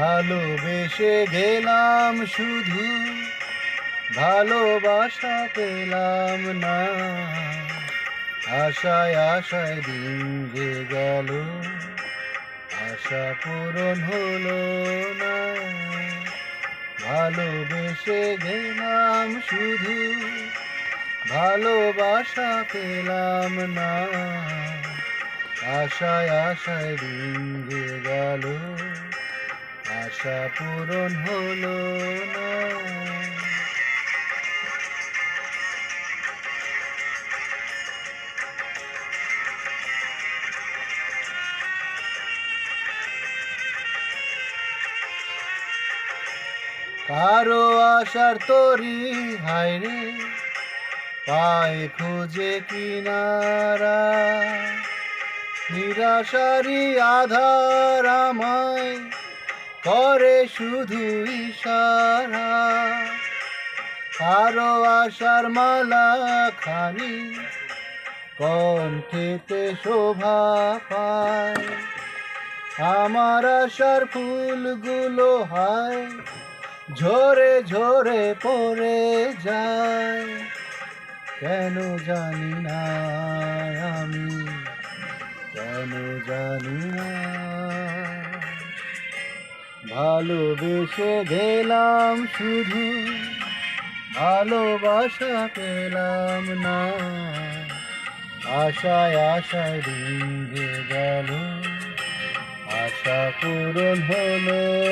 ভালোবেসে গেলাম শুধু, ভালোবাসা পেলাম না। আশায় আশায় দিন যে গেল, আশা পূরণ হলো না। ভালোবেসে গেলাম শুধু, ভালোবাসা পেলাম না। আশায় আশায় দিন যে গেল, আশা পূরণ হলো না। কারো আশার তরি হায়রে, পায় খুঁজে কিনারা। নিরাশারি আধার আমায় করে শুধু ইশারা। কারো আশার মালা খানি কণ্ঠেতে শোভা পায়। আমার আশার ফুলগুলো হায় ঝরে ঝরে পড়ে যায়। কেন জানি না আমি, কেন জানি না। ভালোবেসে গেলাম শুধু, ভালোবাসা পেলাম না। আশায় আশায় দিন যে গেল, আশা পূরণ হলো